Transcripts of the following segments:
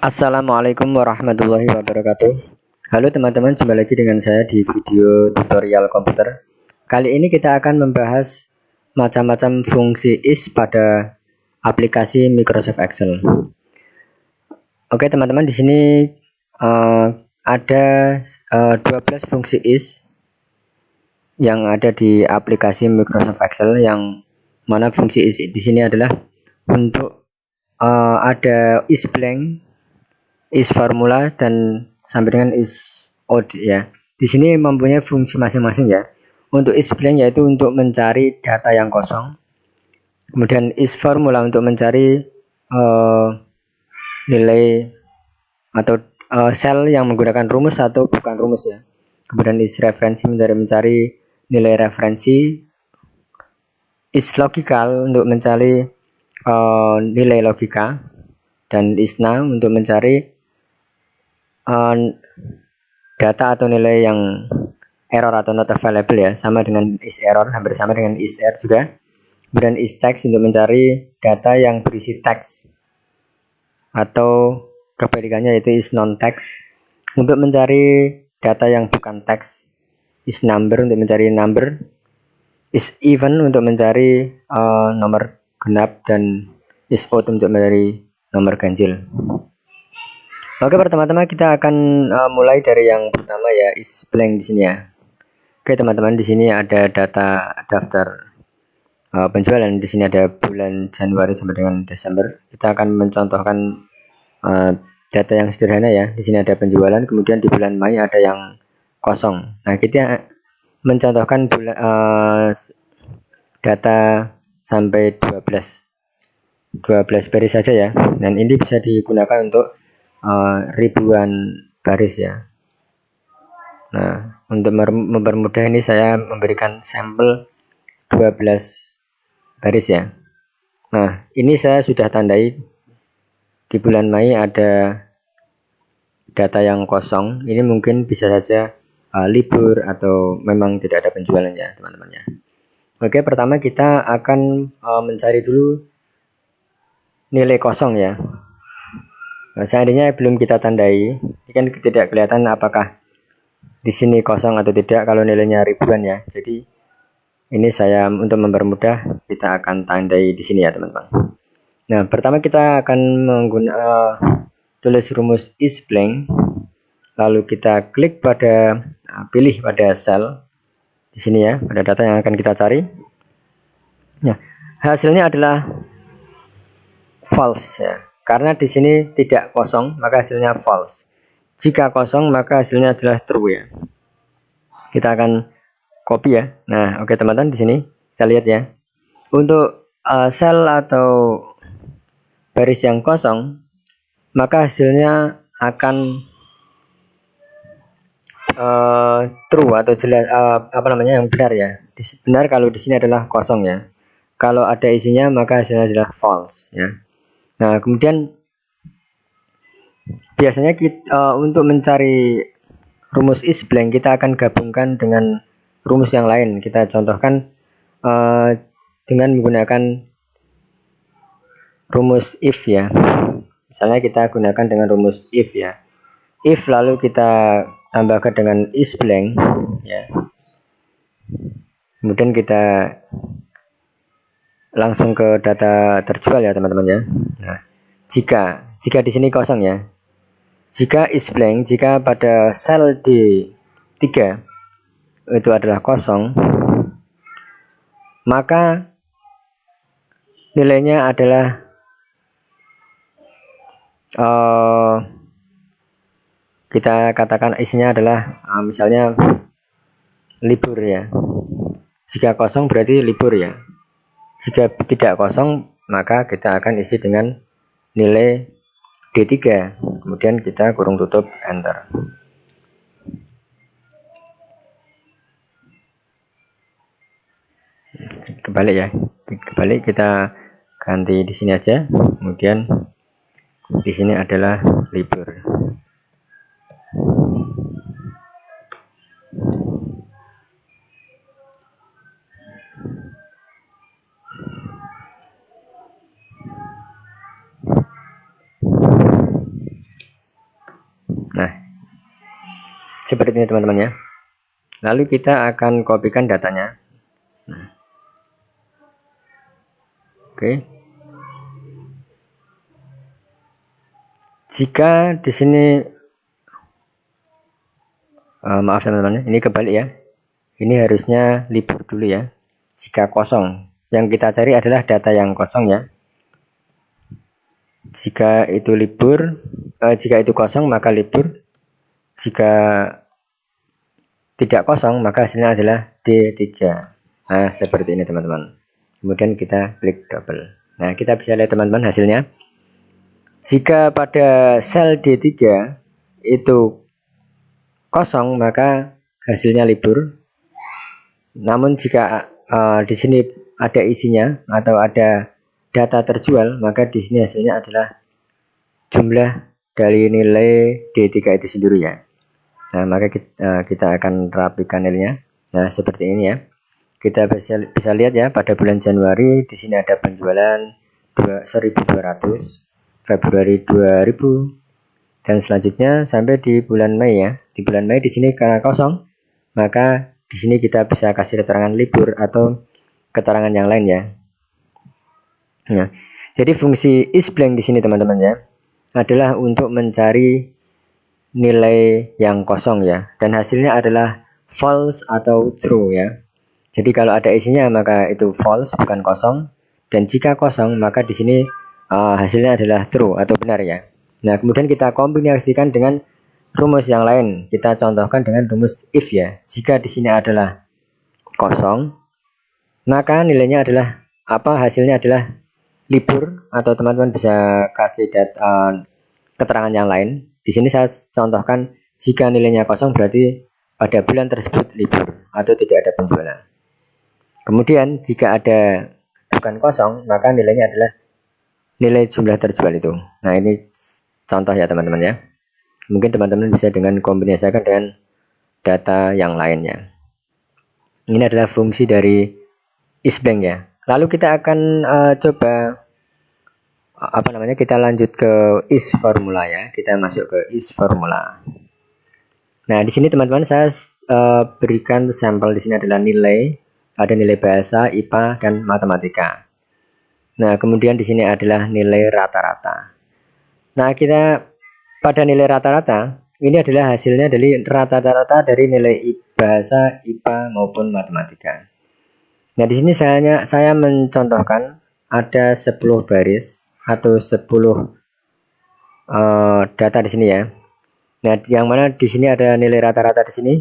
Assalamualaikum warahmatullahi wabarakatuh. Halo teman-teman, jumpa lagi dengan saya di video tutorial komputer. Kali ini kita akan membahas macam-macam fungsi is pada aplikasi Microsoft Excel. Oke teman-teman, di sini ada 12 fungsi is yang ada di aplikasi Microsoft Excel, yang mana fungsi is di sini adalah untuk ada is blank, is formula, dan sampai dengan is odd ya. Di sini mempunyai fungsi masing-masing ya. Untuk is blank yaitu untuk mencari data yang kosong. Kemudian is formula untuk mencari nilai atau sel yang menggunakan rumus atau bukan rumus ya. Kemudian is referensi mencari nilai referensi. Is logical untuk mencari nilai logika, dan is now untuk mencari data atau nilai yang error atau not available ya, sama dengan is error, hampir sama dengan is error juga. Kemudian is text untuk mencari data yang berisi teks, atau kebalikannya yaitu is non text untuk mencari data yang bukan teks. Is number untuk mencari number. Is even untuk mencari nomor genap, dan is odd untuk mencari nomor ganjil. Oke, pertama-tama kita akan mulai dari yang pertama ya, is blank di sini ya. Oke teman-teman, di sini ada data daftar penjualan. Di sini ada bulan Januari sampai dengan Desember. Kita akan mencontohkan data yang sederhana ya. Di sini ada penjualan, kemudian di bulan Mei ada yang kosong. Nah, kita mencontohkan data sampai 12 baris saja ya. Dan ini bisa digunakan untuk ribuan baris ya. Nah, untuk mempermudah ini saya memberikan sampel 12 baris ya. Nah, ini saya sudah tandai di bulan Mei ada data yang kosong. Ini mungkin bisa saja libur atau memang tidak ada penjualan ya teman-teman ya. Oke, pertama kita akan mencari dulu nilai kosong ya. Nah, seandainya belum kita tandai, ini kan tidak kelihatan apakah di sini kosong atau tidak kalau nilainya ribuan ya. Jadi ini saya untuk mempermudah kita akan tandai di sini ya teman-teman. Nah, pertama kita akan menggunakan tulis rumus is blank, lalu kita klik pada pilih pada sel di sini ya, pada data yang akan kita cari. Nah, hasilnya adalah false ya. Karena di sini tidak kosong, maka hasilnya false. Jika kosong, maka hasilnya adalah true ya. Kita akan copy ya. Nah, oke teman-teman, di sini kita lihat ya. Untuk sel atau baris yang kosong, maka hasilnya akan true atau jelas, yang benar ya. Benar kalau di sini adalah kosong ya. Kalau ada isinya, maka hasilnya adalah false ya. Nah, kemudian biasanya kita untuk mencari rumus is blank, kita akan gabungkan dengan rumus yang lain. Kita contohkan dengan menggunakan rumus if ya. Misalnya kita gunakan dengan rumus if ya. If lalu kita tambahkan dengan is blank ya. Kemudian kita langsung ke data terjual ya teman-teman ya. Nah, jika di sini kosong ya. Jika is blank, jika pada sel D3 itu adalah kosong, maka nilainya adalah kita katakan isinya adalah misalnya libur ya. Jika kosong berarti libur ya. Jika tidak kosong, maka kita akan isi dengan nilai D3. Kemudian kita kurung tutup, enter. Kebalik ya. Kebalik, kita ganti di sini aja. Kemudian di sini adalah libur. seperti ini teman-teman ya. Lalu kita akan kopikan datanya. Oke. Jika di sini maaf teman-teman, ini kebalik ya. Ini harusnya libur dulu ya. Jika kosong, yang kita cari adalah data yang kosong ya. Jika itu libur, jika itu kosong maka libur. Jika tidak kosong maka hasilnya adalah D3. Nah, seperti ini teman-teman. Kemudian kita klik double. Nah, kita bisa lihat teman-teman hasilnya. Jika pada sel D3 itu kosong maka hasilnya libur. Namun jika di sini ada isinya atau ada data terjual, maka di sini hasilnya adalah jumlah dari nilai D3 itu sendiri ya. Nah, maka kita akan rapikan nilainya. Nah, seperti ini ya. Kita bisa lihat ya, pada bulan Januari di sini ada penjualan 1.200, Februari 2.000, dan selanjutnya sampai di bulan Mei ya. Di bulan Mei di sini karena kosong, maka di sini kita bisa kasih keterangan libur atau keterangan yang lain ya. Nah, jadi fungsi isBlank di sini teman-teman ya adalah untuk mencari nilai yang kosong ya, dan hasilnya adalah false atau true ya. Jadi kalau ada isinya maka itu false, bukan kosong, dan jika kosong maka di sini hasilnya adalah true atau benar ya. Nah, kemudian kita kombinasikan dengan rumus yang lain. Kita contohkan dengan rumus if ya. Jika di sini adalah kosong, maka nilainya adalah apa? Hasilnya adalah libur, atau teman-teman bisa kasih keterangan yang lain. Di sini saya contohkan jika nilainya kosong berarti pada bulan tersebut libur atau tidak ada penjualan. Kemudian jika ada bukan kosong maka nilainya adalah nilai jumlah terjual itu. Nah, ini contoh ya teman-teman ya. Mungkin teman-teman bisa dengan kombinasikan dengan data yang lainnya. Ini adalah fungsi dari isBlank ya. Lalu kita akan coba kita lanjut ke isFormula ya. Kita masuk ke isFormula. Nah, di sini teman-teman saya berikan sampel. Di sini adalah nilai, ada nilai bahasa, IPA, dan matematika. Nah, kemudian di sini adalah nilai rata-rata. Nah, kita pada nilai rata-rata ini adalah hasilnya dari rata-rata dari nilai bahasa, IPA maupun matematika. Nah, di sini saya mencontohkan ada 10 baris atau 10 data di sini ya. Nah, yang mana di sini ada nilai rata-rata di sini.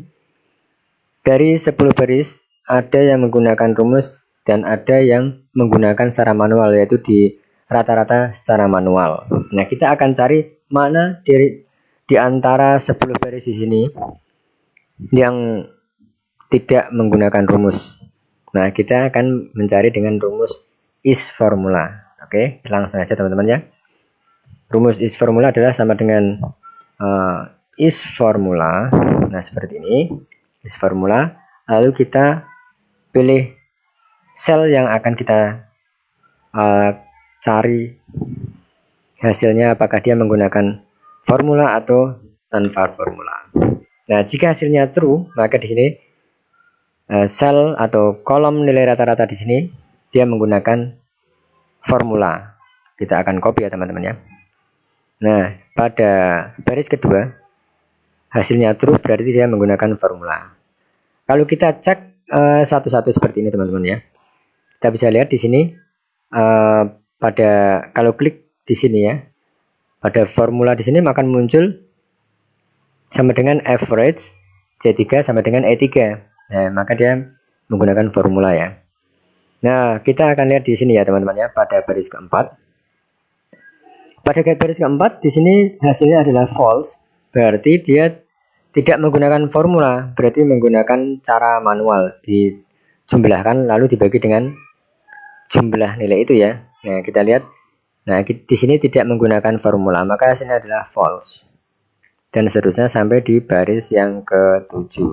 Dari 10 baris ada yang menggunakan rumus dan ada yang menggunakan secara manual, yaitu di rata-rata secara manual. Nah, kita akan cari mana di antara 10 baris di sini yang tidak menggunakan rumus. Nah, kita akan mencari dengan rumus isFormula. Oke, langsung aja teman-teman ya. Rumus isFormula adalah sama dengan isFormula. Nah, seperti ini isFormula. Lalu kita pilih sel yang akan kita cari hasilnya, apakah dia menggunakan formula atau tanpa formula. Nah, jika hasilnya true, maka di sini sel atau kolom nilai rata-rata di sini dia menggunakan formula. Kita akan copy ya teman-teman ya. Nah, pada baris kedua hasilnya true berarti dia menggunakan formula. Kalau kita cek satu-satu seperti ini teman-teman ya, kita bisa lihat di sini kalau klik di sini ya, pada formula di sini akan muncul sama dengan average C3 sama dengan E3. Nah, maka dia menggunakan formula ya. Nah, kita akan lihat di sini ya teman-teman ya, pada baris keempat. Pada baris keempat di sini hasilnya adalah false, berarti dia tidak menggunakan formula, berarti menggunakan cara manual, dijumlahkan lalu dibagi dengan jumlah nilai itu ya. Nah, kita lihat. Nah, di sini tidak menggunakan formula, maka hasilnya adalah false. Dan seterusnya sampai di baris yang ke-7.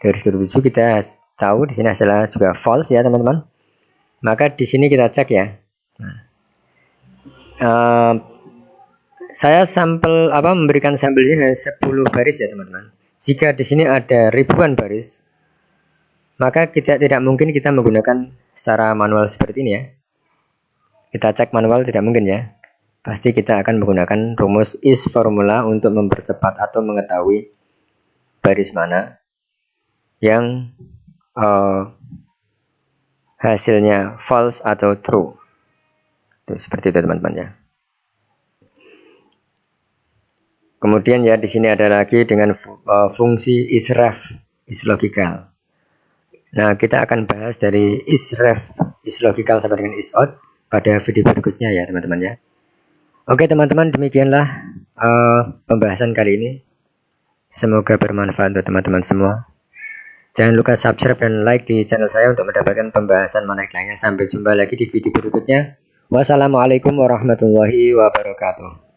Baris ke-7 kita tahu di sini hasilnya juga false ya teman-teman. Maka di sini kita cek ya. Saya memberikan sampelnya 10 baris ya teman-teman. Jika di sini ada ribuan baris, maka tidak mungkin kita menggunakan secara manual seperti ini ya. Kita cek manual tidak mungkin ya. Pasti kita akan menggunakan rumus is formula untuk mempercepat atau mengetahui baris mana yang hasilnya false atau true. Seperti itu teman-teman ya. Kemudian ya di sini ada lagi dengan fungsi isref, islogical. Nah, kita akan bahas dari isref, islogical sampai dengan isout pada video berikutnya ya teman-teman ya. Oke teman-teman, demikianlah pembahasan kali ini. Semoga bermanfaat untuk teman-teman semua. Jangan lupa subscribe dan like di channel saya untuk mendapatkan pembahasan menarik lainnya. Sampai jumpa lagi di video berikutnya. Wassalamualaikum warahmatullahi wabarakatuh.